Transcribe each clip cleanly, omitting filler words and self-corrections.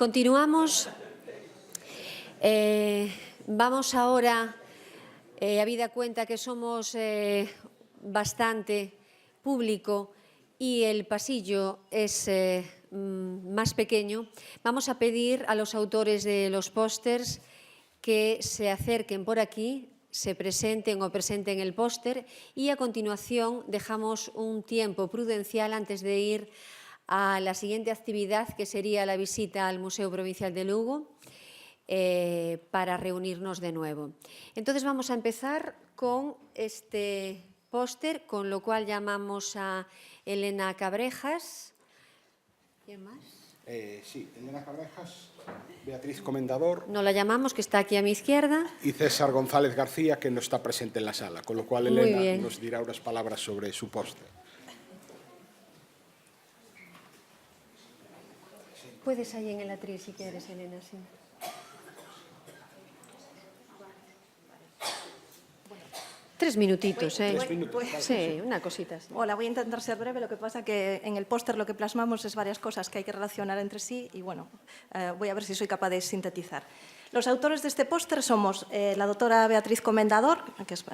Continuamos. Vamos ahora, habida cuenta que somos bastante público y el pasillo es más pequeño, vamos a pedir a los autores de los pósters que se acerquen por aquí, se presenten o presenten el póster y a continuación dejamos un tiempo prudencial antes de ir a la siguiente actividad, que sería la visita al Museo Provincial de Lugo, para reunirnos de nuevo. Entonces vamos a empezar con este póster, con lo cual llamamos a Elena Cabrejas. ¿Quién más? Sí, Elena Cabrejas, Beatriz Comendador. No la llamamos, que está aquí a mi izquierda. Y César González García, que no está presente en la sala, con lo cual Elena nos dirá unas palabras sobre su póster. Puedes ahí en el atril si quieres, Elena, sí. Tres minutitos, ¿eh? 3 minutos. Sí, una cosita así. Hola, voy a intentar ser breve. Lo que pasa que en el póster lo que plasmamos es varias cosas que hay que relacionar entre sí y, bueno, voy a ver si soy capaz de sintetizar. Los autores de este póster somos la doctora Beatriz Comendador, que es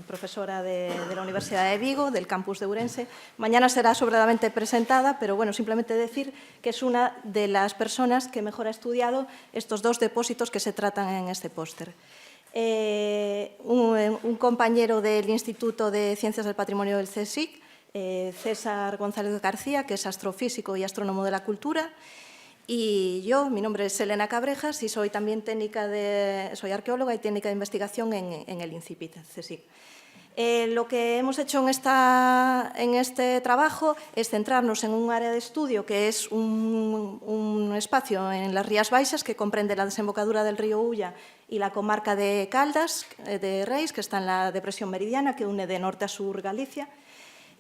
profesora de la Universidad de Vigo, del campus de Ourense. Mañana será sobradamente presentada, pero bueno, simplemente decir que es una de las personas que mejor ha estudiado estos dos depósitos que se tratan en este póster. Un compañero del Instituto de Ciencias del Patrimonio del CSIC, César González García, que es astrofísico y astrónomo de la cultura, y yo, mi nombre es Elena Cabrejas y soy también soy arqueóloga y técnica de investigación en el INCIPIT, CSIC. Lo que hemos hecho en este trabajo es centrarnos en un área de estudio que es un espacio en las Rías Baixas que comprende la desembocadura del río Ulla y la comarca de Caldas de Reis, que está en la depresión meridiana que une de norte a sur Galicia.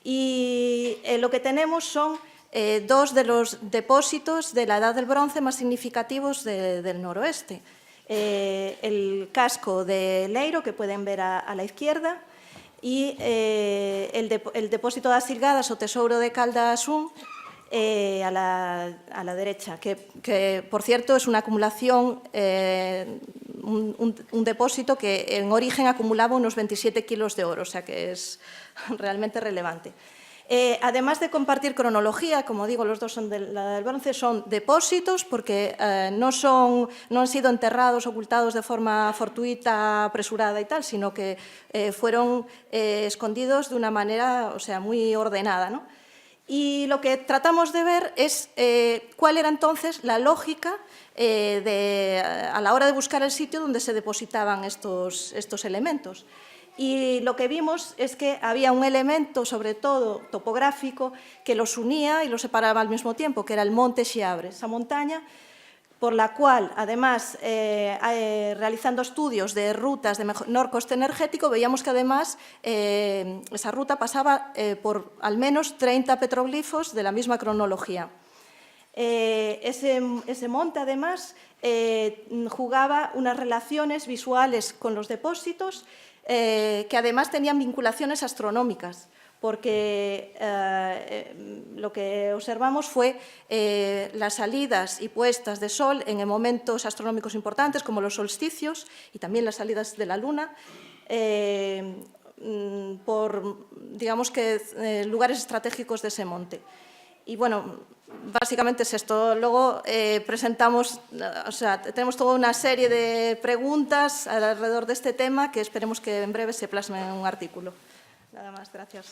Y lo que tenemos son dos de los depósitos de la Edad del Bronce más significativos del noroeste. El casco de Leiro, que pueden ver a la izquierda, y el depósito das Silgadas o Tesouro de Caldas I a la derecha, que por cierto es una acumulación, un depósito que en origen acumulaba unos 27 kilos de oro, o sea que es realmente relevante. Además de compartir cronología, como digo, los dos son de la del bronce, son depósitos porque no han sido enterrados, ocultados de forma fortuita, apresurada y tal, sino que fueron escondidos de una manera, o sea, muy ordenada, ¿no? Y lo que tratamos de ver es cuál era entonces la lógica a la hora de buscar el sitio donde se depositaban estos elementos. Y lo que vimos es que había un elemento, sobre todo topográfico, que los unía y los separaba al mismo tiempo, que era el Monte Xiabre, esa montaña por la cual, además, realizando estudios de rutas de menor coste energético, veíamos que además esa ruta pasaba por al menos 30 petroglifos de la misma cronología. Ese monte, además, jugaba unas relaciones visuales con los depósitos que además tenían vinculaciones astronómicas, porque lo que observamos fue las salidas y puestas de sol en momentos astronómicos importantes, como los solsticios, y también las salidas de la Luna, por, digamos que, lugares estratégicos de ese monte. Y bueno, básicamente es esto. Luego presentamos, o sea, tenemos toda una serie de preguntas alrededor de este tema que esperemos que en breve se plasmen en un artículo. Nada más, gracias.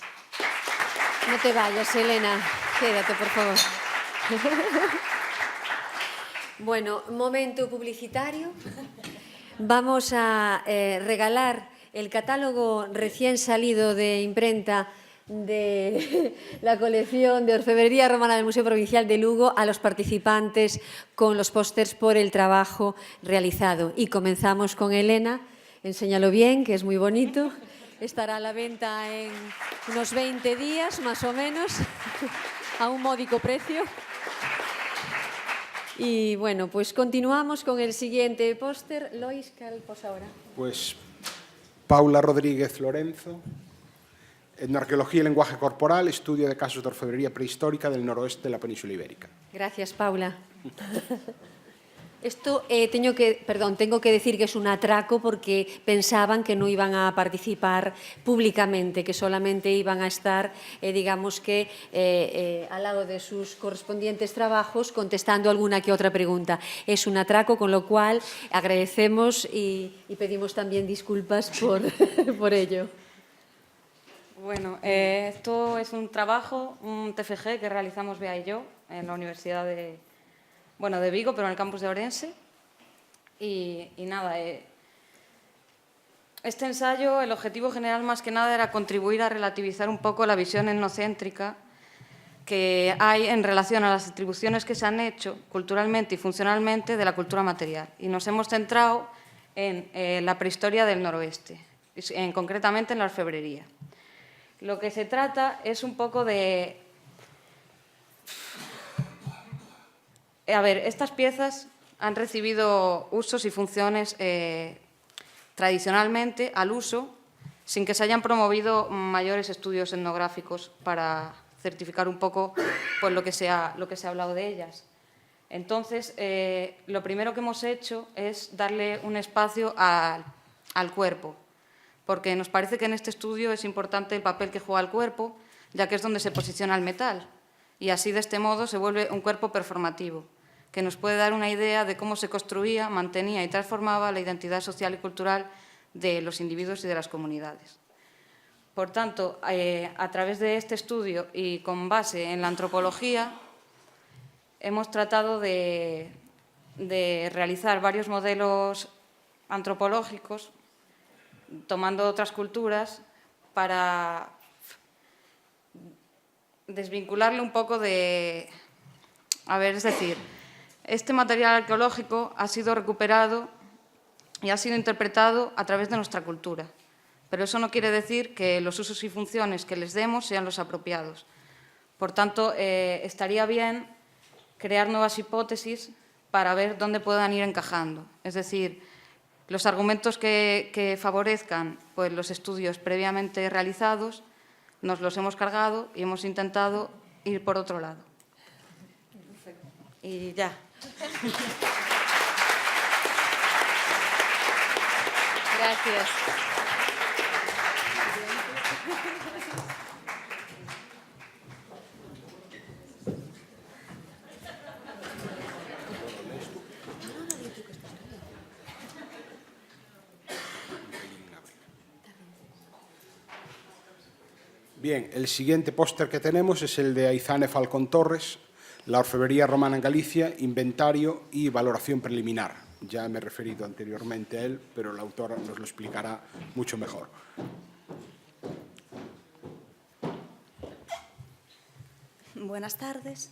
No te vayas, Elena. Quédate, por favor. Bueno, momento publicitario. Vamos a regalar el catálogo recién salido de imprenta de la colección de orfebrería romana del Museo Provincial de Lugo a los participantes con los pósters por el trabajo realizado. Y comenzamos con Elena. Enséñalo bien, que es muy bonito. Estará a la venta en unos 20 días, más o menos, a un módico precio. Y bueno, pues continuamos con el siguiente póster. Lois, ¿cuál posa ahora? Pues Paula Rodríguez Lorenzo, Etnoarqueología y lenguaje corporal, estudio de casos de orfebrería prehistórica del noroeste de la península ibérica. Gracias, Paula. Esto tengo que decir que es un atraco porque pensaban que no iban a participar públicamente, que solamente iban a estar, digamos que, al lado de sus correspondientes trabajos contestando alguna que otra pregunta. Es un atraco, con lo cual agradecemos y pedimos también disculpas por ello. Bueno, esto es un trabajo, un TFG que realizamos Bea y yo en la Universidad de Vigo, pero en el campus de Ourense. Y nada, este ensayo, el objetivo general más que nada era contribuir a relativizar un poco la visión etnocéntrica que hay en relación a las atribuciones que se han hecho culturalmente y funcionalmente de la cultura material. Y nos hemos centrado en la prehistoria del noroeste, concretamente en la orfebrería. Lo que se trata es un poco de... A ver, estas piezas han recibido usos y funciones tradicionalmente al uso, sin que se hayan promovido mayores estudios etnográficos para certificar un poco pues, lo que se ha hablado de ellas. Entonces, lo primero que hemos hecho es darle un espacio al cuerpo, porque nos parece que en este estudio es importante el papel que juega el cuerpo, ya que es donde se posiciona el metal, y así de este modo se vuelve un cuerpo performativo, que nos puede dar una idea de cómo se construía, mantenía y transformaba la identidad social y cultural de los individuos y de las comunidades. Por tanto, a través de este estudio y con base en la antropología, hemos tratado de realizar varios modelos antropológicos, tomando otras culturas, para desvincularle un poco de... A ver, es decir, este material arqueológico ha sido recuperado y ha sido interpretado a través de nuestra cultura. Pero eso no quiere decir que los usos y funciones que les demos sean los apropiados. Por tanto, estaría bien crear nuevas hipótesis para ver dónde puedan ir encajando. Es decir, los argumentos que favorezcan pues, los estudios previamente realizados nos los hemos cargado y hemos intentado ir por otro lado. Y ya. Gracias. Bien, el siguiente póster que tenemos es el de Aizane Falcón Torres, La orfebrería romana en Galicia, inventario y valoración preliminar. Ya me he referido anteriormente a él, pero la autora nos lo explicará mucho mejor. Buenas tardes.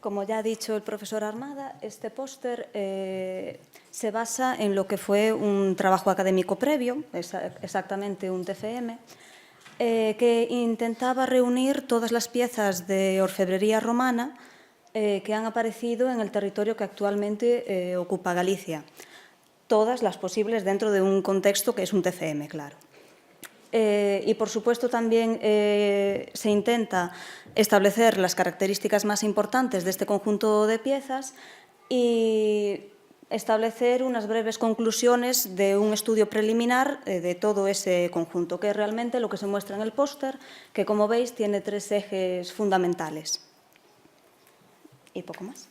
Como ya ha dicho el profesor Armada, este póster se basa en lo que fue un trabajo académico previo, exactamente un TFM, que intentaba reunir todas las piezas de orfebrería romana que han aparecido en el territorio que actualmente ocupa Galicia. Todas las posibles dentro de un contexto que es un TFM, claro. Y, por supuesto, también se intenta establecer las características más importantes de este conjunto de piezas y establecer unas breves conclusiones de un estudio preliminar de todo ese conjunto, que es realmente lo que se muestra en el póster, que, como veis, tiene 3 ejes fundamentales. Y poco más.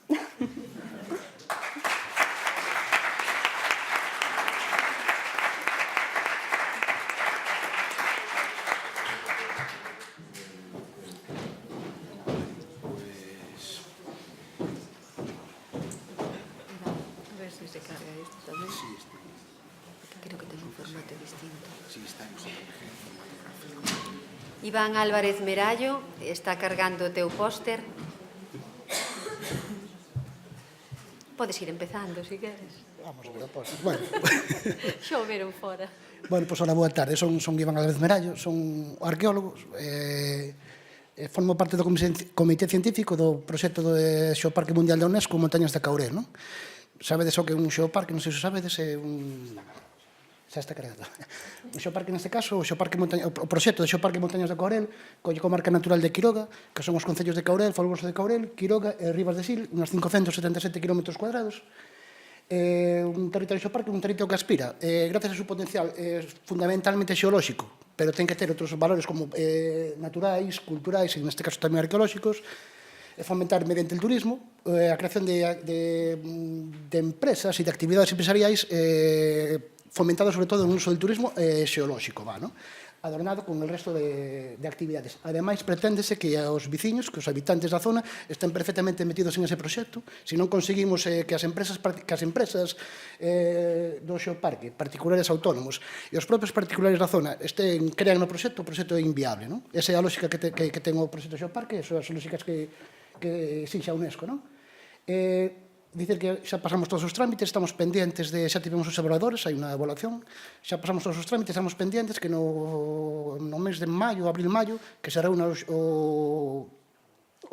Se carga esto también. Sí, está. Porque creo que tengo un formato distinto. Sí, está en Iván Álvarez Merallo está cargando o teu póster. Podes ir empezando, se queres. Vamos a ver o póster. Bueno. Xa o veron fora. Bueno, pois, hola, boa tarde. Son Iván Álvarez Merallo, son arqueólogo. Formo parte do Comité Científico do proxecto do Xeoparque Mundial da UNESCO Montañas de Caurel, non? Sabedes o que é un xeoparque, non sei se sabedes, é un... Xa está cargado. O xeoparque, neste caso, o proxecto de Xeoparque Montañas de Caurel, colle comarca natural de Quiroga, que son os concellos de Caurel, Folgoso de Caurel, Quiroga e Ribas de Sil, unhas 577 km². Un territorio xeoparque é un territorio que aspira, gracias a su potencial fundamentalmente xeolóxico, pero ten que ter outros valores como naturais, culturais e neste caso tamén arqueolóxicos, fomentar mediante el turismo a creación de empresas e de actividades empresariais fomentadas sobre todo no uso del turismo xeolóxico, ¿no? Adornado con el resto de actividades. Ademais, preténdese que os veciños, que os habitantes da zona, estén perfectamente metidos en ese proxecto. Se non conseguimos que as empresas do xeoparque, particulares autónomos, e os propios particulares da zona crean no proxecto, o proxecto é inviable, non? Esa é a lógica que ten o proxecto xeoparque, esas son as lógicas que exixe a UNESCO, non? Dicer que xa pasamos todos os trámites, estamos pendientes xa tivemos os evaluadores, hai unha evaluación, xa pasamos todos os trámites, estamos pendientes que no mes de maio, abril-maio, que se reúna o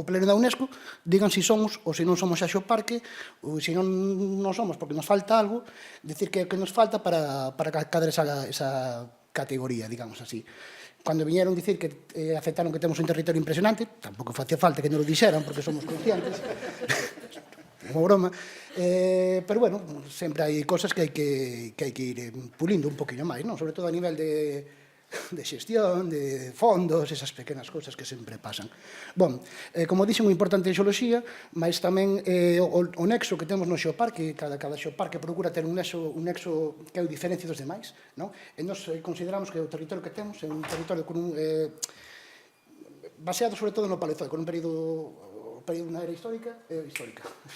pleno da UNESCO, digan se somos ou se non somos xa xeoparque, ou se non somos porque nos falta algo, dicir que nos falta para cadar esa categoría, digamos así. Cando viñeron dicir que aceptaron que temos un territorio impresionante, tampouco facía falta que nos lo dixeran porque somos conscientes, como broma, pero bueno, sempre hai cosas que hai que ir pulindo un poquinho máis, non? Sobre todo a nivel de xestión, de fondos, esas pequenas cosas que sempre pasan. Bom, como dixen, o importante é a xeoloxía, mas tamén o nexo que temos no xeoparque, cada xeoparque procura ter un nexo que é o diferencia dos demais, non? E nos consideramos que o territorio que temos é un territorio baseado sobre todo no Paleozoico, con un unha era histórica,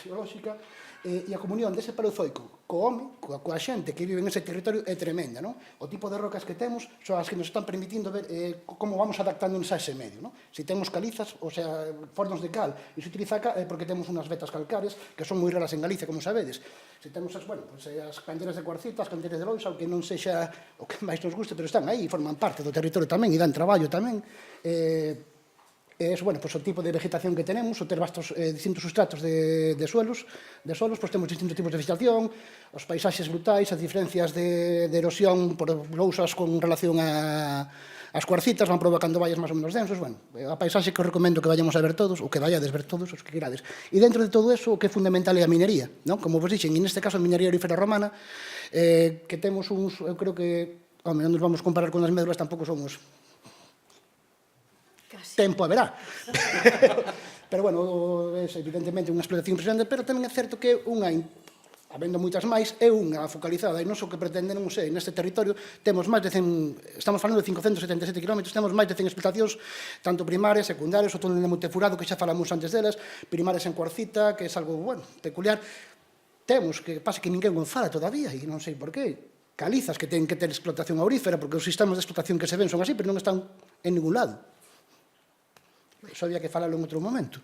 xeolóxica, e a comunión dese Paleozoico co home, coa xente que vive nese territorio é tremenda, non? O tipo de rocas que temos son as que nos están permitindo ver como vamos adaptándonos a ese medio, non? Se temos calizas, o sea, fornos de cal, e se utiliza cal porque temos unhas vetas calcáreas que son moi raras en Galicia, como sabedes. Se temos as canteras de cuarcita, as canteras de loiza, aunque non sexa o que máis nos guste, pero están aí e forman parte do territorio tamén e dan traballo tamén. O tipo de vegetación que tenemos, o ter vastos distintos sustratos de solos, pois temos distintos tipos de vegetación, os paisaxes brutais, as diferencias de erosión por lousas con relación ás cuarcitas van provocando valles máis ou menos densos, a paisaxe que os recomendo que vayamos a ver todos, ou que vayades ver todos os que querades. E dentro de todo eso, o que é fundamental é a minería, como vos dixen, e neste caso a minería aurífera romana, que temos uns, eu creo que, non nos vamos comparar con as médulas, tampouco somos tempo haberá. Pero, bueno, é evidentemente unha explotación impresionante, pero tamén é certo que habendo moitas máis, é unha focalizada, e non o que pretendemos neste territorio, temos máis de 100, estamos falando de 577 km, temos máis de 100 explotacións, tanto primarias, secundarias, o túnel de Montefurado, que xa falamos antes delas, primarias en cuarcita, que é algo, peculiar. Temos, que pasa que ninguén o fala todavía, e non sei por qué, calizas que ten que ter explotación aurífera, porque os sistemas de explotación que se ven son así, pero non están en ningún lado. Eso había que falarlo en outro momento.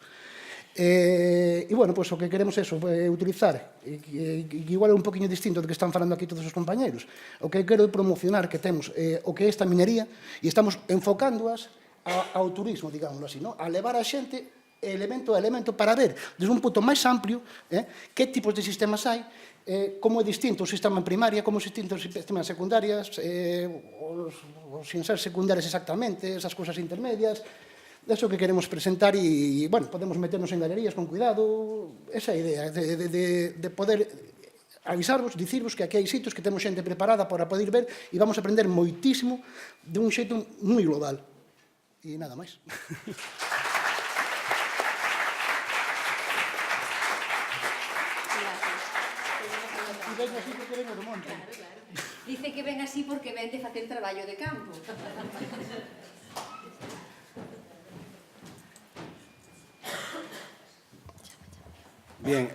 E, bueno, o que queremos é utilizar, igual é un poquinho distinto do que están falando aquí todos os compañeros, o que quero é promocionar que temos o que é esta minería e estamos enfocándoas ao turismo, digámoslo así, a levar a xente elemento a elemento para ver, desde un punto máis amplio, que tipos de sistemas hai, como é distinto o sistema en primaria, como é distinto o sistema en secundarias, os sin ser secundarias exactamente, esas cousas intermedias. Eso que queremos presentar e, podemos meternos en galerías con cuidado, esa idea de poder avisarvos, dicirvos que aquí hai sitios que temos xente preparada para poder ver e vamos a aprender moitísimo de un xeito moi global. E nada máis. Dice que ven así porque ven de facer traballo de campo. Bien,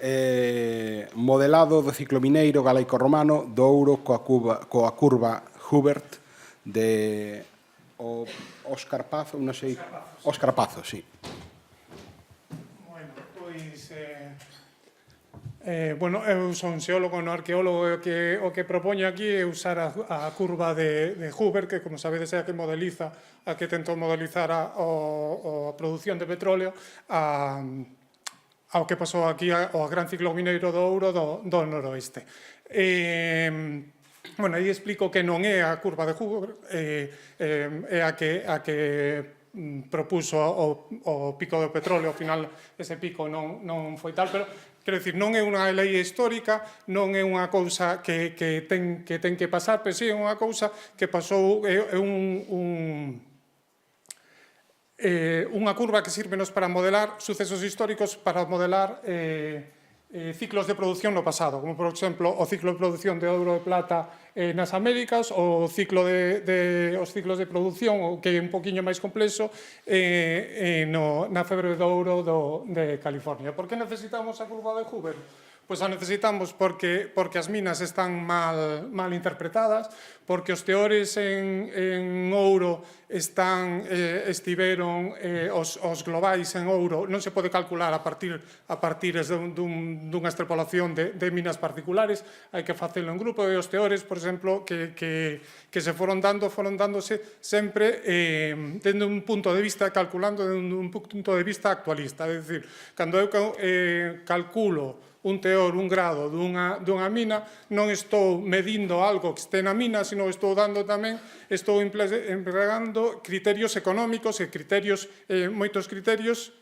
modelado do ciclo mineiro galaico-romano do ouro coa curva Hubert de Óscar Pazo, non sei, Óscar Pazo, sí. Bueno, pois, eu son xeólogo, non arqueólogo, o que propoño aquí é usar a curva de Hubert, que, como sabedes, é a que modeliza, a que tentou modelizar a produción de petróleo, ao que pasou aquí ao gran ciclo mineiro do ouro do noroeste. Aí explico que non é a curva de Hubert, é a que propuso o pico do petróleo. Ao final ese pico non foi tal, pero Quero dicir, non é unha lei histórica, non é unha cousa que ten que pasar, pero sí é unha cousa que pasou, é unha curva que sírvenos para modelar sucesos históricos, para modelar ciclos de produción no pasado, como por exemplo o ciclo de produción de ouro e plata nas Américas, os ciclos de produción, que é un poquinho máis complexo, na febre do ouro de California. Por que necesitamos a curva de Hoover? Pois a necesitamos porque as minas están mal interpretadas, porque os teores en ouro estiveron os globais en ouro, non se pode calcular a partir dunha extrapolación de minas particulares, hai que facelo en grupo, e os teores, por exemplo, que se foron dándose sempre dende un punto de vista, calculando dende un punto de vista actualista, é dicir, cando eu calculo un teor, un grado dunha mina, non estou medindo algo que este na mina, sino estou empregando criterios económicos e moitos criterios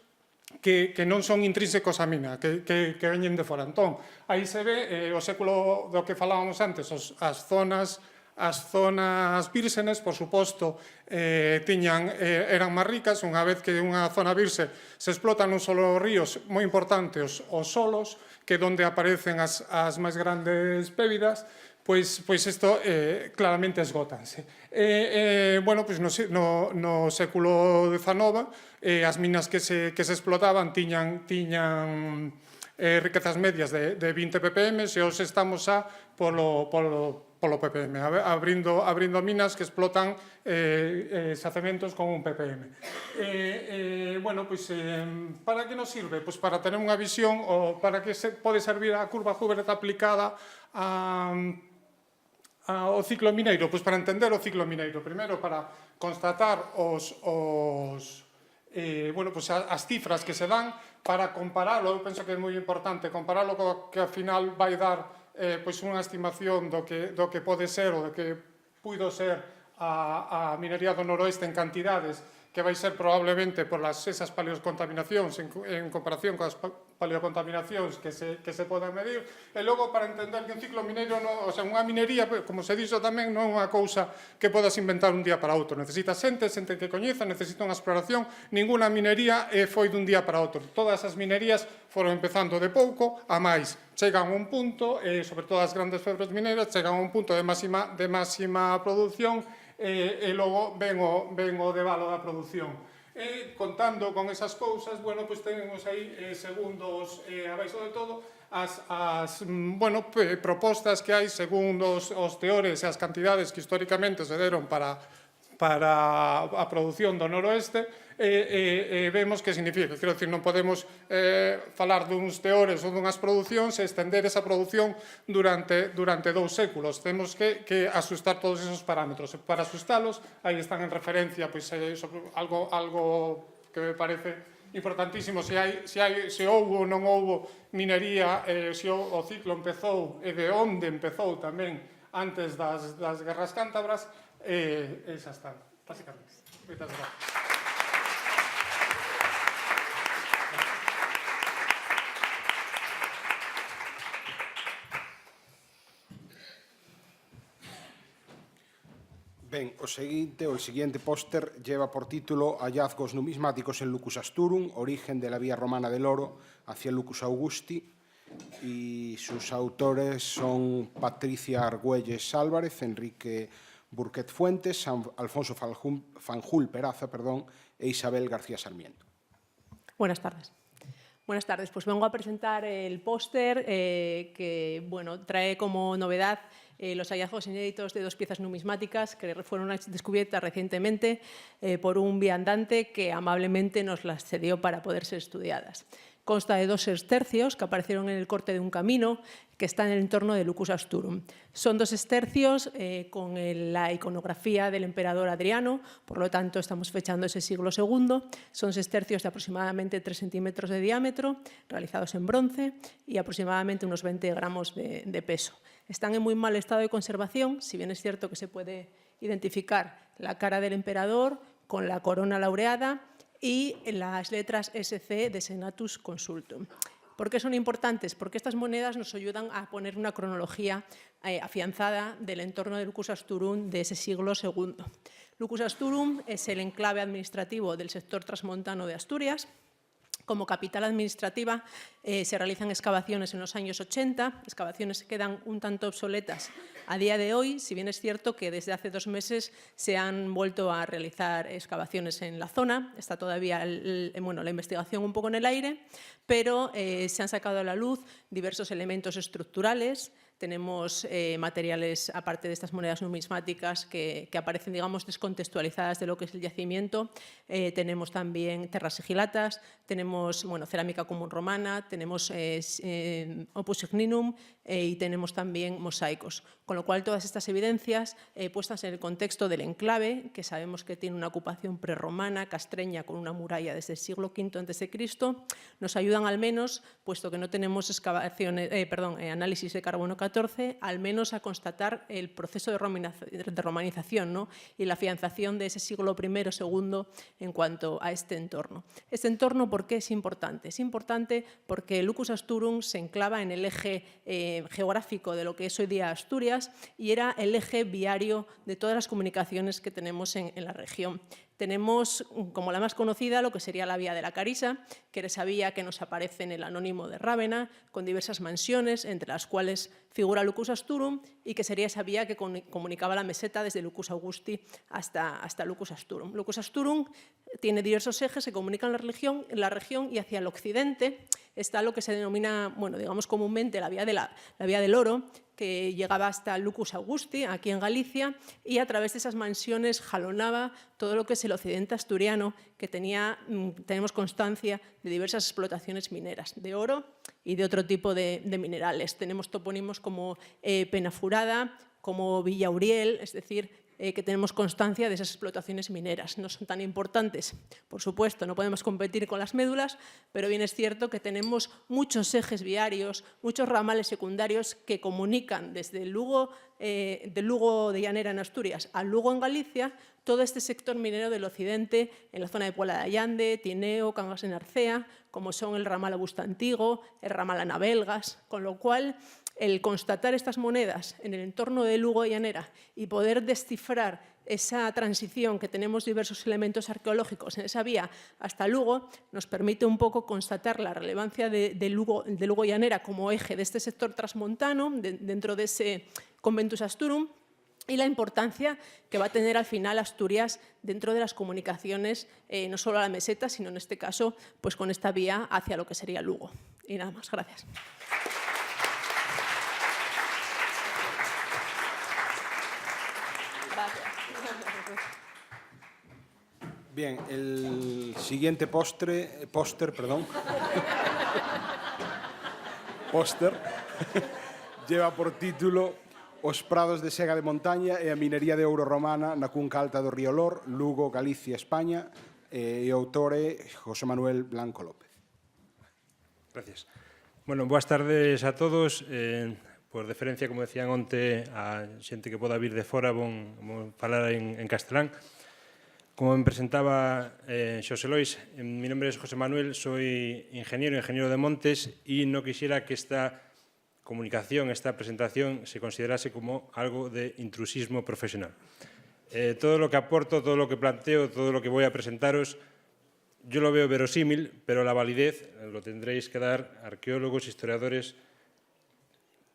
que non son intrínsecos á mina, que veñen de fora. Entón, aí se ve o século do que falábamos antes, as zonas vírgenes, por suposto, eran máis ricas. Unha vez que unha zona virxe se explotan non só os ríos, moi importantes os solos, que é onde aparecen as máis grandes pébidas, pois isto claramente esgótanse. Bueno, pois no século XIX, as minas que se explotaban tiñan riquezas medias de 20 ppm, e hoxe estamos polo ppm, abrindo minas que explotan xacementos con un ppm. Bueno, pois, para que nos sirve? Pois para tener unha visión, ou para que pode servir a curva Hoover aplicada ao ciclo mineiro? Pois para entender o ciclo mineiro, primeiro para constatar as cifras que se dan, para comparalo. Eu penso que é moi importante comparalo co que ao final vai dar unha estimación do que pode ser ou do que puido ser a minería do noroeste en cantidades, que vai ser probablemente por esas paleocontaminacións en comparación coas paleocontaminacións que se poden medir. E logo, para entender que un ciclo mineiro, o sea, unha minería, como se dixo tamén, non é unha cousa que podas inventar un día para outro. Necesita xente que coñeza, necesita unha exploración. Ninguna minería foi dun día para outro. Todas as minerías foron empezando de pouco a máis. Chegan a un punto, sobre todo as grandes febres mineiras, chegan a un punto de máxima produción, e logo ven o devalo da produción. Contando con esas cousas, bueno, pois tenemos aí, segundos, abaixo de todo, as propostas que hai según os teores e as cantidades que históricamente se deron para a produción do noroeste, vemos que significa. Quero dicir, non podemos falar duns teores ou dunhas producións e estender esa produción durante 2 séculos. Temos que asustar todos esos parámetros. Para asustalos, aí están en referencia algo que me parece importantísimo. Se houbo ou non houbo minería, se o ciclo empezou e de onde empezou tamén antes das guerras cántabras, esas están, básicamente. Moitas gracias. Ben, o siguiente póster lleva por título Hallazgos numismáticos en Lucus Asturum, origen de la vía romana del oro hacia Lucus Augusti, y sus autores son Patricia Argüelles Álvarez, Enrique Burquet Fuentes, Alfonso Fanjul Peraza, e Isabel García Sarmiento. Buenas tardes. Buenas tardes. Pues vengo a presentar el póster que trae como novedad los hallazgos inéditos de 2 piezas numismáticas que fueron descubiertas recientemente por un viandante que amablemente nos las cedió para poder ser estudiadas. Consta de 2 sestercios que aparecieron en el corte de un camino que está en el entorno de Lucus Asturum. Son 2 sestercios con la iconografía del emperador Adriano, por lo tanto estamos fechando ese siglo II. Son sestercios de aproximadamente 3 centímetros de diámetro, realizados en bronce y aproximadamente unos 20 gramos de peso. Están en muy mal estado de conservación, si bien es cierto que se puede identificar la cara del emperador con la corona laureada y las letras SC de Senatus Consultum. ¿Por qué son importantes? Porque estas monedas nos ayudan a poner una cronología afianzada del entorno de Lucus Asturum de ese siglo II. Lucus Asturum es el enclave administrativo del sector transmontano de Asturias. Como capital administrativa se realizan excavaciones en los años 80, excavaciones que quedan un tanto obsoletas a día de hoy, si bien es cierto que desde hace 2 meses se han vuelto a realizar excavaciones en la zona. Está todavía la investigación un poco en el aire, pero se han sacado a la luz diversos elementos estructurales. Tenemos materiales, aparte de estas monedas numismáticas, que aparecen, digamos, descontextualizadas de lo que es el yacimiento. Tenemos también terras sigilatas, tenemos cerámica común romana, tenemos opus igninum y tenemos también mosaicos. Con lo cual, todas estas evidencias puestas en el contexto del enclave, que sabemos que tiene una ocupación prerromana, castreña, con una muralla desde el siglo V a.C., nos ayudan al menos, puesto que no tenemos análisis de carbono 14, al menos a constatar el proceso de romanización, ¿no? Y la afianzación de ese siglo I, II en cuanto a este entorno. Este entorno, ¿por qué es importante? Es importante porque Lucus Asturum se enclava en el eje geográfico de lo que es hoy día Asturias y era el eje viario de todas las comunicaciones que tenemos en la región. Tenemos como la más conocida lo que sería la vía de la Carisa, que era esa vía que nos aparece en el Anónimo de Rávena, con diversas mansiones, entre las cuales figura Lucus Asturum, y que sería esa vía que comunicaba la meseta desde Lucus Augusti hasta Lucus Asturum. Lucus Asturum tiene diversos ejes, se comunican en la región y hacia el occidente está lo que se denomina, digamos comúnmente la vía del oro, que llegaba hasta Lucus Augusti, aquí en Galicia, y a través de esas mansiones jalonaba todo lo que es el occidente asturiano, que tenemos constancia de diversas explotaciones mineras, de oro y de otro tipo de minerales. Tenemos topónimos como Penafurada, como Villa Uriel, es decir, que tenemos constancia de esas explotaciones mineras. No son tan importantes, por supuesto, no podemos competir con las médulas, pero bien es cierto que tenemos muchos ejes viarios, muchos ramales secundarios que comunican desde el Lugo de Llanera en Asturias al Lugo en Galicia, todo este sector minero del occidente, en la zona de Puebla de Allande, Tineo, Cangas de Narcea, como son el ramal Abustantigo, el ramal Anabelgas, con lo cual el constatar estas monedas en el entorno de Lugo y Llanera y poder descifrar esa transición que tenemos diversos elementos arqueológicos en esa vía hasta Lugo nos permite un poco constatar la relevancia de Lugo y Llanera como eje de este sector transmontano dentro de ese Conventus Asturum y la importancia que va a tener al final Asturias dentro de las comunicaciones, no solo a la meseta, sino en este caso pues con esta vía hacia lo que sería Lugo. Y nada más, gracias. Bien, el siguiente póster lleva por título Os prados de sega de montaña e a minería de ouro romana na cunca alta do río Lor, Lugo, Galicia, España, e o autor é José Manuel Blanco López. Gracias. Bueno, boas tardes a todos. Por deferencia, como decían onte, a xente que poda vir de fora, vou falar en castelán. Como me presentaba Xosé Lois, mi nombre es José Manuel, soy ingeniero de montes y no quisiera que esta comunicación, esta presentación se considerase como algo de intrusismo profesional. Todo lo que aporto, todo lo que planteo, todo lo que voy a presentaros, yo lo veo verosímil, pero la validez lo tendréis que dar arqueólogos, historiadores,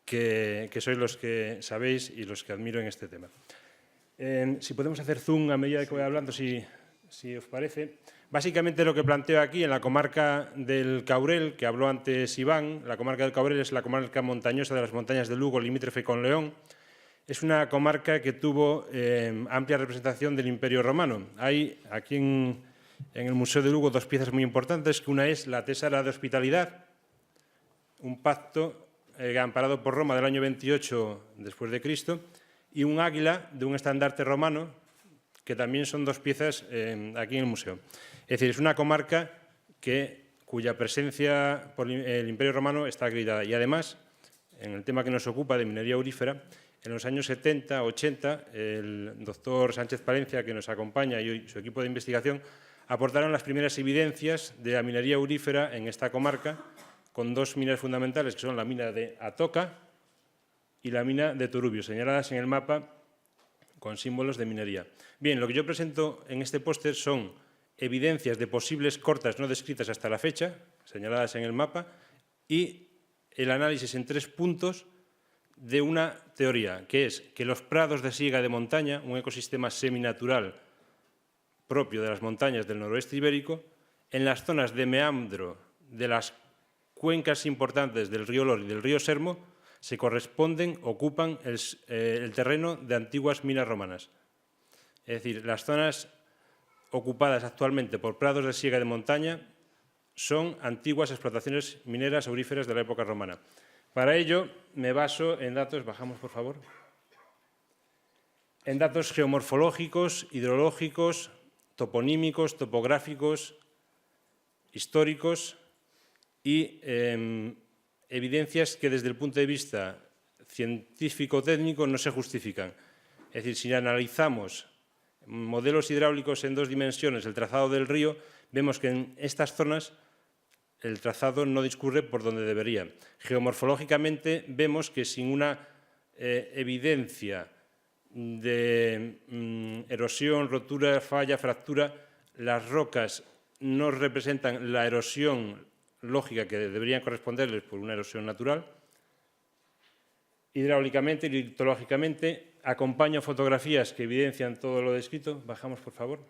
que sois los que sabéis y los que admiro en este tema. Si podemos hacer zoom a medida que voy hablando, si os parece. Básicamente lo que planteo aquí en la comarca del Caurel, que habló antes Iván, la comarca del Caurel es la comarca montañosa de las montañas de Lugo, limítrofe con León. Es una comarca que tuvo amplia representación del Imperio Romano. Hay aquí en el Museo de Lugo dos piezas muy importantes, que una es la Tésara de Hospitalidad, un pacto amparado por Roma del año 28 después de Cristo, y un águila de un estandarte romano, que también son dos piezas aquí en el museo. Es decir, es una comarca cuya presencia por el Imperio Romano está acreditada. Y además, en el tema que nos ocupa de minería aurífera, en los años 70, 80, el doctor Sánchez Palencia, que nos acompaña, y su equipo de investigación, aportaron las primeras evidencias de la minería aurífera en esta comarca, con dos minas fundamentales, que son la mina de Atoca y la mina de Turubio, señaladas en el mapa con símbolos de minería. Bien, lo que yo presento en este póster son evidencias de posibles cortas no descritas hasta la fecha, señaladas en el mapa, y el análisis en 3 puntos de una teoría, que es que los prados de siega de montaña, un ecosistema seminatural propio de las montañas del noroeste ibérico, en las zonas de meandro de las cuencas importantes del río Lor y del río Sermo, se corresponden, ocupan el terreno de antiguas minas romanas. Es decir, las zonas ocupadas actualmente por prados de siega de montaña son antiguas explotaciones mineras auríferas de la época romana. Para ello, me baso en datos, bajamos por favor, en datos geomorfológicos, hidrológicos, toponímicos, topográficos, históricos y evidencias que desde el punto de vista científico-técnico no se justifican. Es decir, si analizamos modelos hidráulicos en 2 dimensiones, el trazado del río, vemos que en estas zonas el trazado no discurre por donde debería. Geomorfológicamente vemos que sin una evidencia de erosión, rotura, falla, fractura, las rocas no representan la erosión lógica que deberían corresponderles por una erosión natural. Hidráulicamente y litológicamente acompaño fotografías que evidencian todo lo descrito. Bajamos, por favor.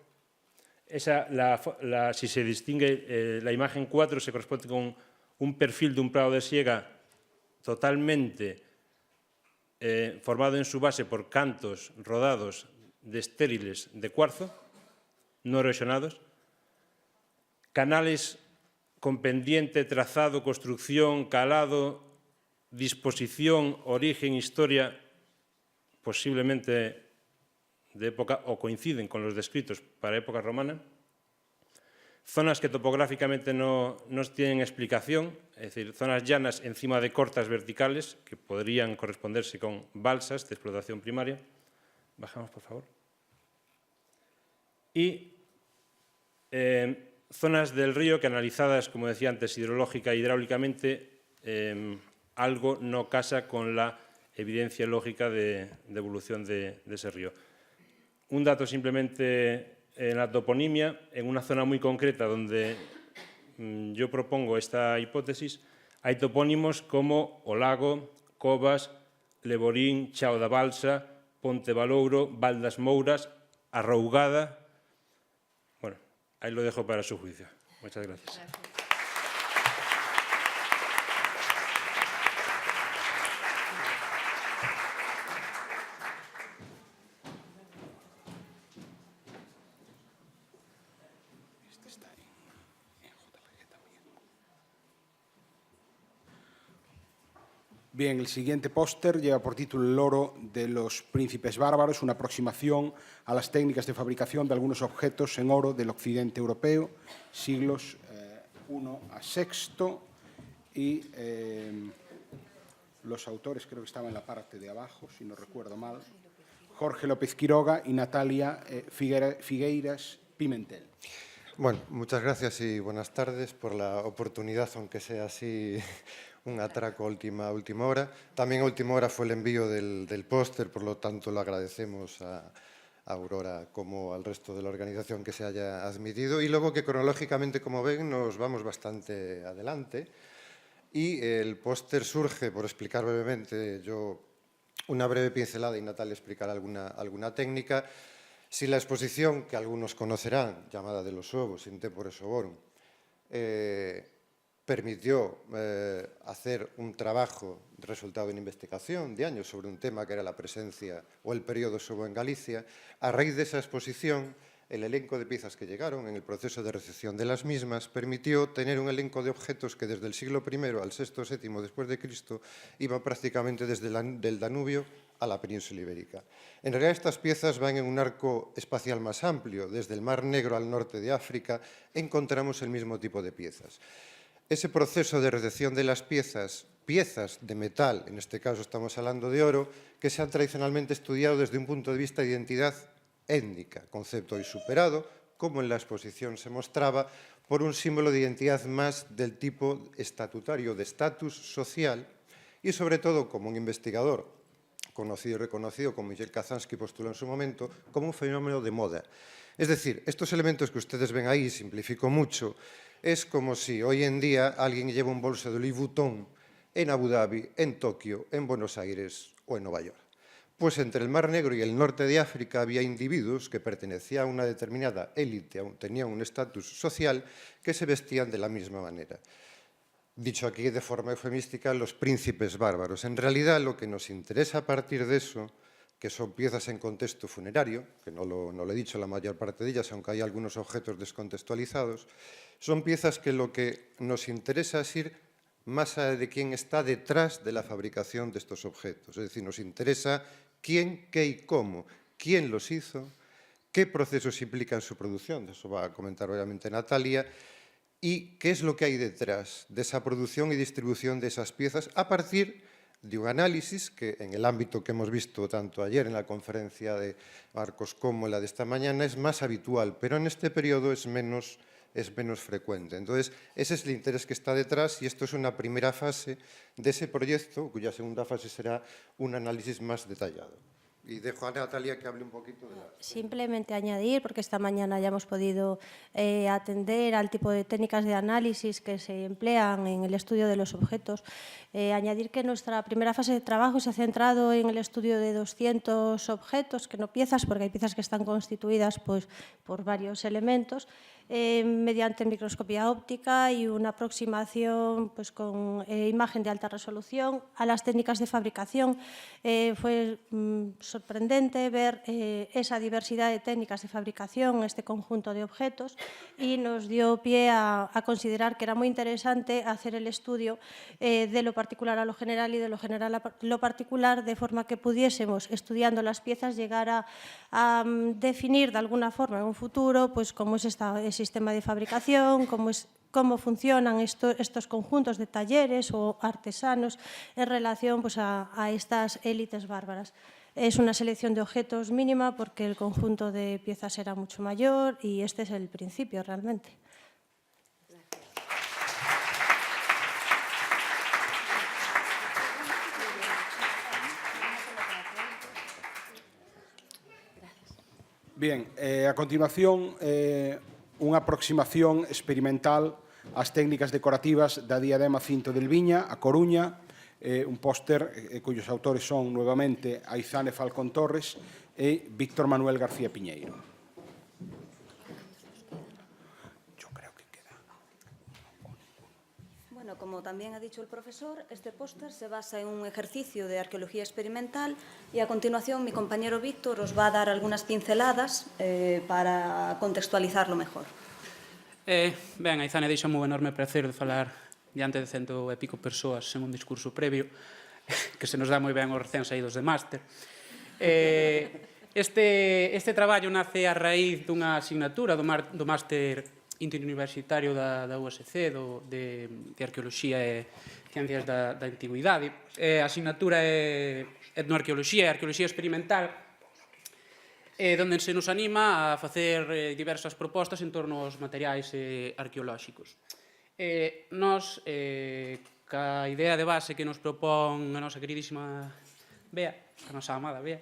Si se distingue, la imagen 4 se corresponde con un perfil de un prado de siega totalmente formado en su base por cantos rodados de estériles de cuarzo, no erosionados, canales con pendiente, trazado, construcción, calado, disposición, origen, historia, posiblemente de época o coinciden con los descritos para época romana, zonas que topográficamente no tienen explicación, es decir, zonas llanas encima de cortas verticales que podrían corresponderse con balsas de explotación primaria. Bajamos, por favor. Y zonas del río que analizadas, como decía antes, hidrológica e hidráulicamente, algo no casa con la evidencia lógica de evolución de ese río. Un dato simplemente en la toponimia, en una zona muy concreta donde yo propongo esta hipótesis, hay topónimos como Olago, Covas, Leborín, Chao da Balsa, Ponte Balouro, Val das Mouras, Arrougada. Bueno, ahí lo dejo para su juicio. Muchas gracias. Bien, el siguiente póster lleva por título El oro de los príncipes bárbaros, una aproximación a las técnicas de fabricación de algunos objetos en oro del occidente europeo, siglos I a VI, y los autores creo que estaban en la parte de abajo, si no recuerdo mal, Jorge López Quiroga y Natalia Figueiras Pimentel. Bueno, muchas gracias y buenas tardes por la oportunidad, aunque sea así un atraco a última hora. También a última hora fue el envío del póster, por lo tanto lo agradecemos a Aurora como al resto de la organización que se haya admitido. Y luego que cronológicamente, como ven, nos vamos bastante adelante. Y el póster surge, por explicar brevemente, yo una breve pincelada y Natalia explicará alguna técnica. Si la exposición, que algunos conocerán, llamada de los ovos, in tempore sovorum, permitió hacer un trabajo resultado en investigación de años sobre un tema que era la presencia o el periodo sovo en Galicia. A raíz de esa exposición, el elenco de piezas que llegaron en el proceso de recepción de las mismas permitió tener un elenco de objetos que desde el siglo I al VI VII después de Cristo iba prácticamente desde el Danubio a la península ibérica. En realidad estas piezas van en un arco espacial más amplio. Desde el Mar Negro al norte de África encontramos el mismo tipo de piezas. Ese proceso de recepción de las piezas de metal, en este caso estamos hablando de oro, que se han tradicionalmente estudiado desde un punto de vista de identidad étnica, concepto hoy superado, como en la exposición se mostraba, por un símbolo de identidad más del tipo estatutario, de estatus social, y sobre todo, como un investigador conocido y reconocido, como Michel Kazansky postuló en su momento, como un fenómeno de moda. Es decir, estos elementos que ustedes ven ahí, simplifico mucho, es como si hoy en día alguien lleva un bolso de Louis Vuitton en Abu Dhabi, en Tokio, en Buenos Aires o en Nueva York. Pues entre el Mar Negro y el norte de África había individuos que pertenecían a una determinada élite, tenían un estatus social, que se vestían de la misma manera. Dicho aquí de forma eufemística, los príncipes bárbaros. En realidad, lo que nos interesa a partir de eso, que son piezas en contexto funerario, que no lo he dicho la mayor parte de ellas, aunque hay algunos objetos descontextualizados, son piezas que lo que nos interesa es ir más allá de quién está detrás de la fabricación de estos objetos. Es decir, nos interesa quién, qué y cómo, quién los hizo, qué procesos implican su producción, de eso va a comentar obviamente Natalia, y qué es lo que hay detrás de esa producción y distribución de esas piezas a partir de un análisis que en el ámbito que hemos visto tanto ayer en la conferencia de Marcos como en la de esta mañana es más habitual, pero en este periodo es menos frecuente. Entonces, ese es el interés que está detrás y esto es una primera fase de ese proyecto, cuya segunda fase será un análisis más detallado. Y dejo a Natalia que hable un poquito de la... Simplemente añadir, porque esta mañana ya hemos podido atender al tipo de técnicas de análisis que se emplean en el estudio de los objetos, añadir que nuestra primera fase de trabajo se ha centrado en el estudio de 200 objetos, que no piezas, porque hay piezas que están constituidas pues, por varios elementos, mediante microscopía óptica y una aproximación pues, con imagen de alta resolución a las técnicas de fabricación. Fue sorprendente ver esa diversidad de técnicas de fabricación, este conjunto de objetos, y nos dio pie a considerar que era muy interesante hacer el estudio de lo particular a lo general y de lo general a lo particular, de forma que pudiésemos, estudiando las piezas, llegar a definir de alguna forma en un futuro pues, cómo es el sistema de fabricación, cómo funcionan estos conjuntos de talleres o artesanos en relación pues, a estas élites bárbaras. Es una selección de objetos mínima porque el conjunto de piezas era mucho mayor y este es el principio realmente. Bien, a continuación, unha aproximación experimental ás técnicas decorativas da Diadema Cinto del Viña, a Coruña, un póster cuyos autores son, nuevamente, Aizane Falcón Torres e Víctor Manuel García Piñeiro. Bueno, como también ha dicho el profesor, este póster se basa en un ejercicio de arqueología experimental y a continuación mi compañero Víctor os va a dar algunas pinceladas para contextualizarlo mejor. Ben, Aizane, deixame un enorme placer de falar diante de 100 e pico persoas en un discurso previo que se nos dá moi ben os recén saídos de máster. Este traballo nace a raíz dunha asignatura do máster interuniversitario da USC de Arqueoloxía e Ciencias da Antigüidade. A asignatura é Etnoarqueoloxía e Arqueoloxía Experimental, onde se nos anima a facer diversas propostas en torno aos materiais arqueolóxicos. Nos, ca idea de base que nos propón a nosa queridísima Bea, a nosa amada Bea,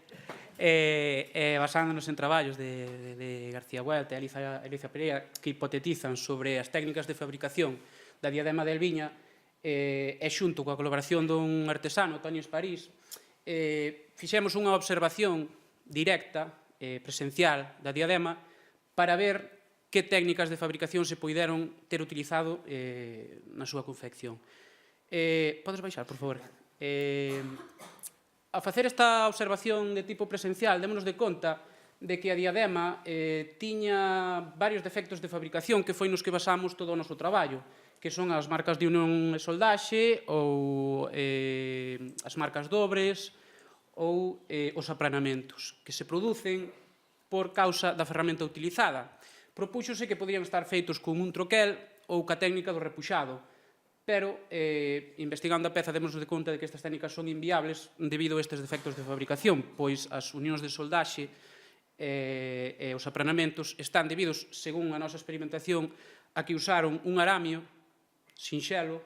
basándonos en traballos de García Huerta e Alicia Pereira que hipotetizan sobre as técnicas de fabricación da Diadema del Viña e xunto coa colaboración dun artesano, Toño Esparís, fixemos unha observación directa, presencial da Diadema para ver que técnicas de fabricación se poideron ter utilizado na súa confección. Podes baixar, por favor? A facer esta observación de tipo presencial, démonos de conta de que a Diadema tiña varios defectos de fabricación que foi nos que basamos todo o noso traballo, que son as marcas de unión e soldaxe ou as marcas dobres ou os apranamentos que se producen por causa da ferramenta utilizada. Propúxose que podían estar feitos con un troquel ou ca técnica do repuxado, pero investigando a peza demos de conta de que estas técnicas son inviables debido a estes defectos de fabricación, pois as unións de soldaxe e os apranamentos están debidos, según a nosa experimentación, a que usaron un aramio sinxelo,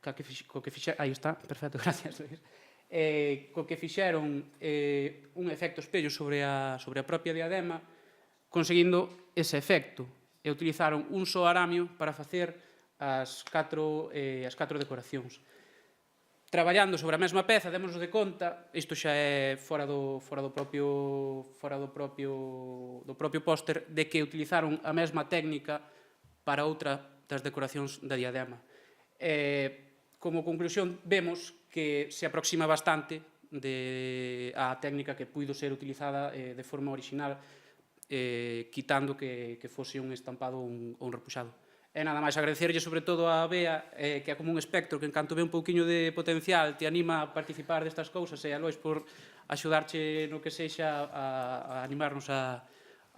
co que fixeron... Aí está, perfecto, gracias, Luis. Co que fixeron un efecto espello sobre a propia diadema, conseguindo ese efecto, e utilizaron un só aramio para facer as catro decoracións. Traballando sobre a mesma peza, démonos de conta, isto xa é fora do propio póster, de que utilizaron a mesma técnica para outra das decoracións da diadema. Como conclusión, vemos que se aproxima bastante á técnica que puido ser utilizada de forma original, quitando que fose un estampado ou un repuxado. E nada máis, agradecerlle sobre todo a Bea, que é como un espectro que en canto ve un pouquiño de potencial te anima a participar destas cousas, e a Lois por axudarche no que sexa a animarnos a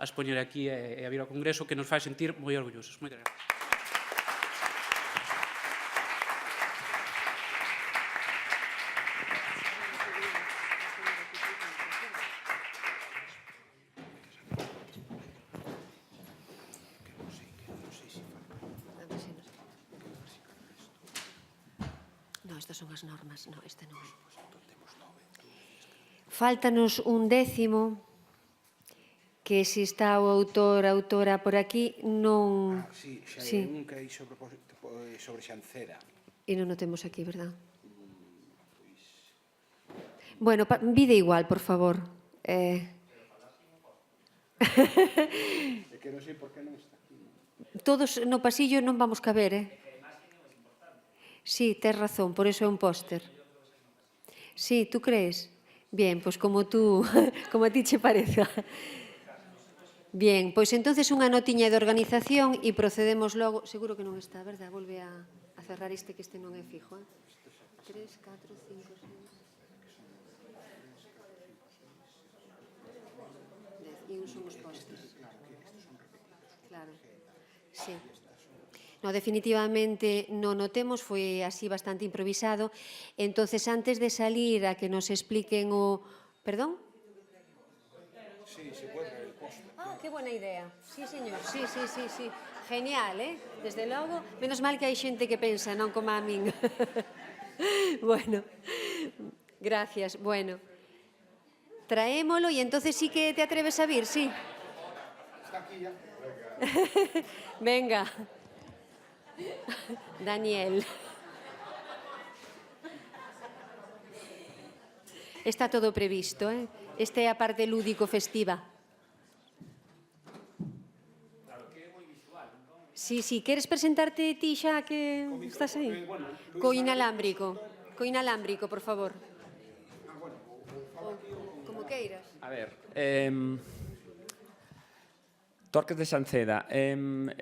expoñer aquí e a vir ao Congreso, que nos fai sentir moi orgullosos. Moitas gracias. No, estas son as normas. No, este non é. Fáltanos un 10º, que se está o autor, autora por aquí, non... Sí, xa é un que hai sobre Xanceda. E non o temos aquí, verdad? Bueno, vide igual, por favor. É que non sei por que non está aquí. Todos no pasillo non vamos caber, Sí, tes razón, por eso é un póster. Sí, tú crees? Bien, pois como tú, como a ti che pareza. Bien, pois entonces unha notiña de organización e procedemos logo. Seguro que non está, verdad? Volve a cerrar este, que este non é fijo. 3, 4, 5, 6... E uns son os pósters. Claro, sí. No, definitivamente non o temos, foi así bastante improvisado. Entonces, antes de salir a que nos expliquen o... Perdón? Sí, se puede el póster. Ah, qué buena idea. Sí, señor. Sí, sí, sí, sí. Genial, Desde logo, menos mal que hai xente que pensa, non como a min. Bueno, gracias. Bueno, traémolo e entonces sí que te atreves a vir, sí. Está aquí ya. Venga. Daniel. Está todo previsto, Esta é a parte lúdico-festiva. Sí, sí, queres presentarte ti xa que estás aí? Co inalámbrico. Co inalámbrico, por favor. Como queiras. A ver, Torques de Xanceda.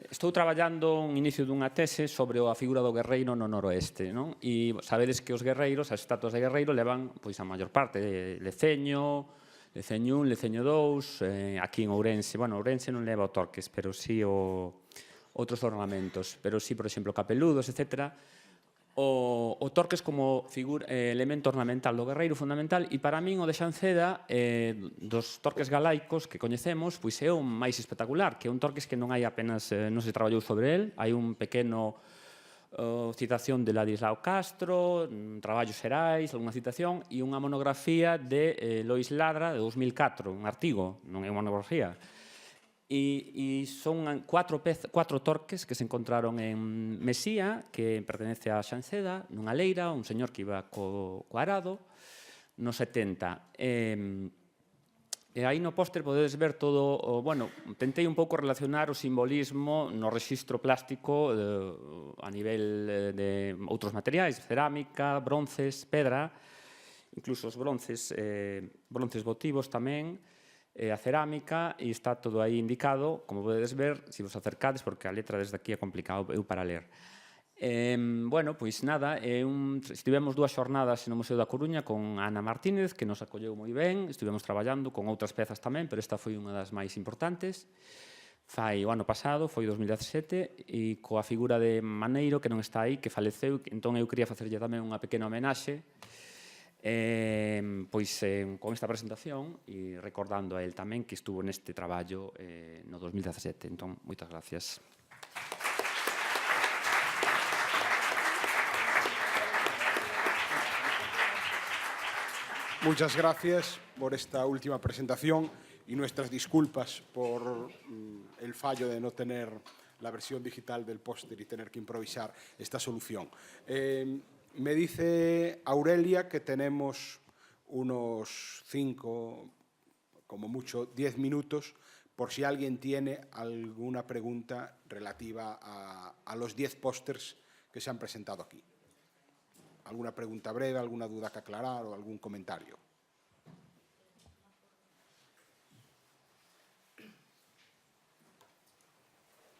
Estou traballando un inicio dunha tese sobre a figura do guerreiro no noroeste, non? E sabedes que os guerreiros, as estatuas de guerreiro, levan pois a maior parte de Leceño, Leceño 1, Leceño 2, aquí en Ourense. Bueno, Ourense non leva o Torques, pero sí outros ornamentos, pero sí, por exemplo, capeludos, etc. O Torques como elemento ornamental do guerreiro fundamental, e para min o de Xanceda, dos Torques galaicos que coñecemos, pois é o máis espectacular, que é un Torques que non hai apenas, non se traballou sobre el, hai un pequeno citación de Ladislao Castro, traballos xerais, algunha citación, e unha monografía de Lois Ladra, de 2004, un artigo, non é unha monografía. E son 4 torques que se encontraron en Mesía, que pertenece a Xanceda, nunha leira, un señor que iba co arado, no 70. E aí no póster podedes ver todo, bueno, tentei un pouco relacionar o simbolismo no rexistro plástico a nivel de outros materiais, cerámica, bronces, pedra, incluso os bronces votivos tamén, a cerámica, e está todo aí indicado, como podedes ver, se vos acercades, porque a letra desde aquí é complicado para ler. Bueno, pois nada, estivemos 2 xornadas no Museo da Coruña con Ana Martínez, que nos acolleu moi ben, estivemos traballando con outras pezas tamén, pero esta foi unha das máis importantes. Fai o ano pasado, foi 2017, e coa figura de Maneiro, que non está aí, que faleceu, entón eu quería facerlle tamén unha pequena homenaxe. Con esta presentación e recordando a él tamén que estuvo neste traballo no 2017. Entón, moitas gracias. Muchas gracias por esta última presentación y nuestras disculpas por el fallo de no tener la versión digital del póster y tener que improvisar esta solución. Me dice Aurelia que tenemos unos 5, como mucho 10 minutos, por si alguien tiene alguna pregunta relativa a los 10 pósters que se han presentado aquí. ¿Alguna pregunta breve, alguna duda que aclarar o algún comentario?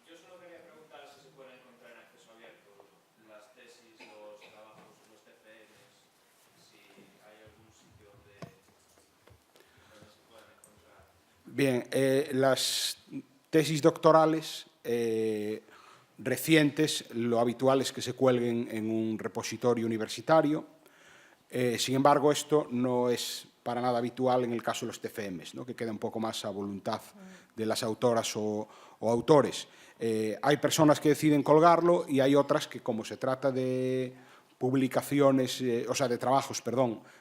Yo solo quería preguntar si se pueden encontrar en acceso abierto las tesis, los trabajos, los TFMs, si hay algún sitio donde se puedan encontrar. Bien, las tesis doctorales recientes, lo habitual es que se cuelguen en un repositorio universitario. Sin embargo, esto no es para nada habitual en el caso de los TFMs, ¿no? Que queda un poco más a voluntad de las autoras o autores. Hay personas que deciden colgarlo y hay otras que, como se trata de publicaciones, de trabajos,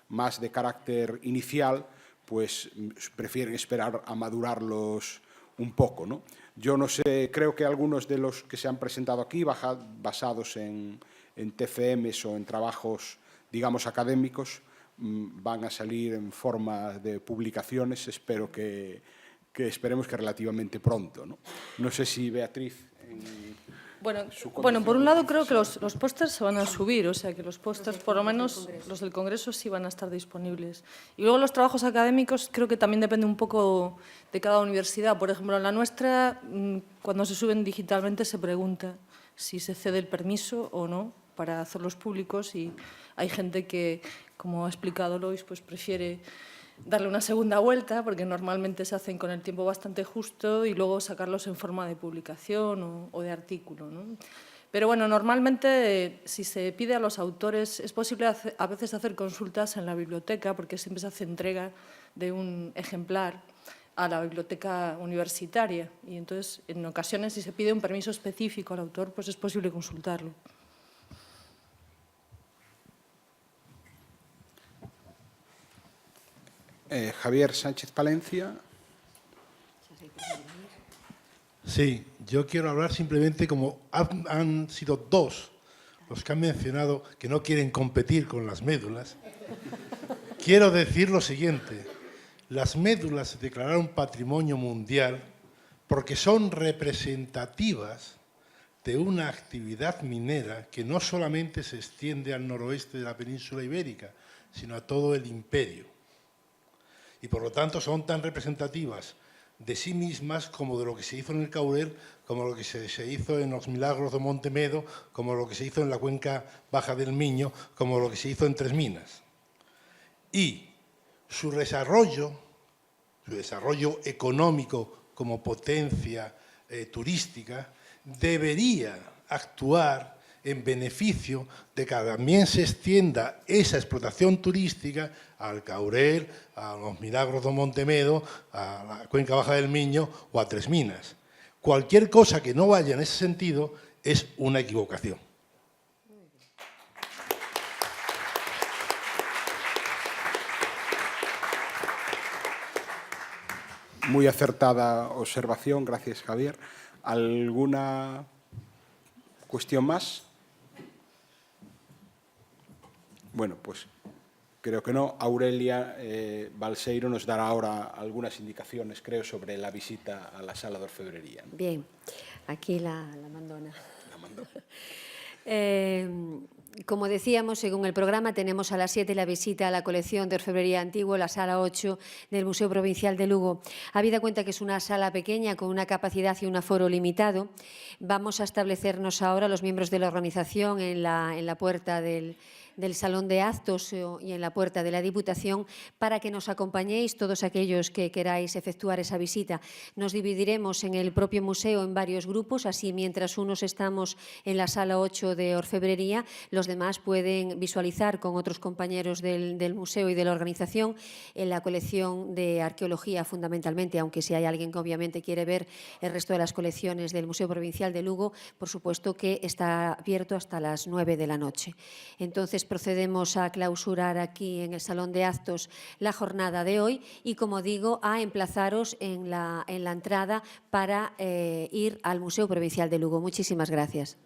más de carácter inicial, pues prefieren esperar a madurarlos un poco, ¿no? Yo no sé, creo que algunos de los que se han presentado aquí, basados en TFMs o en trabajos, digamos, académicos, van a salir en forma de publicaciones, esperemos que relativamente pronto, ¿no? No sé si Beatriz... Bueno, por un lado creo que los pósters se van a subir, o sea que los pósters, por lo menos los del Congreso, sí van a estar disponibles. Y luego los trabajos académicos creo que también depende un poco de cada universidad. Por ejemplo, en la nuestra, cuando se suben digitalmente se pregunta si se cede el permiso o no para hacerlos públicos y hay gente que, como ha explicado Lois, pues prefiere darle una segunda vuelta, porque normalmente se hacen con el tiempo bastante justo y luego sacarlos en forma de publicación o de artículo, ¿no? Pero bueno, normalmente si se pide a los autores, es posible a veces hacer consultas en la biblioteca, porque siempre se hace entrega de un ejemplar a la biblioteca universitaria y entonces en ocasiones si se pide un permiso específico al autor, pues es posible consultarlo. Javier Sánchez Palencia. Sí, yo quiero hablar simplemente como han sido dos los que han mencionado que no quieren competir con las médulas. Quiero decir lo siguiente, las médulas se declararon patrimonio mundial porque son representativas de una actividad minera que no solamente se extiende al noroeste de la península ibérica, sino a todo el imperio. Y por lo tanto son tan representativas de sí mismas como de lo que se hizo en el Caurel, como lo que se hizo en los Milagros de Montemedo, como lo que se hizo en la cuenca baja del Miño, como lo que se hizo en Tres Minas. Y su desarrollo económico como potencia turística debería actuar en beneficio de que también se extienda esa explotación turística al Caurel, a los Milagros de Montemedo, a la cuenca baja del Miño o a Tres Minas. Cualquier cosa que no vaya en ese sentido es una equivocación. Muy acertada observación, gracias Javier. ¿Alguna cuestión más? Bueno, pues creo que no. Aurelia Balseiro nos dará ahora algunas indicaciones, creo, sobre la visita a la sala de orfebrería, ¿no? Bien, aquí la mandona. Como decíamos, según el programa, tenemos a las 7 la visita a la colección de orfebrería antigua, la sala 8 del Museo Provincial de Lugo. Habida cuenta que es una sala pequeña con una capacidad y un aforo limitado, vamos a establecernos ahora los miembros de la organización en la puerta del del Salón de Actos y en la puerta de la Diputación para que nos acompañéis todos aquellos que queráis efectuar esa visita. Nos dividiremos en el propio museo en varios grupos, así mientras unos estamos en la sala 8 de orfebrería, los demás pueden visualizar con otros compañeros del museo y de la organización en la colección de arqueología fundamentalmente, aunque si hay alguien que obviamente quiere ver el resto de las colecciones del Museo Provincial de Lugo, por supuesto que está abierto hasta las 9 de la noche. Entonces procedemos a clausurar aquí en el Salón de Actos la jornada de hoy y, como digo, a emplazaros en la entrada para ir al Museo Provincial de Lugo. Muchísimas gracias.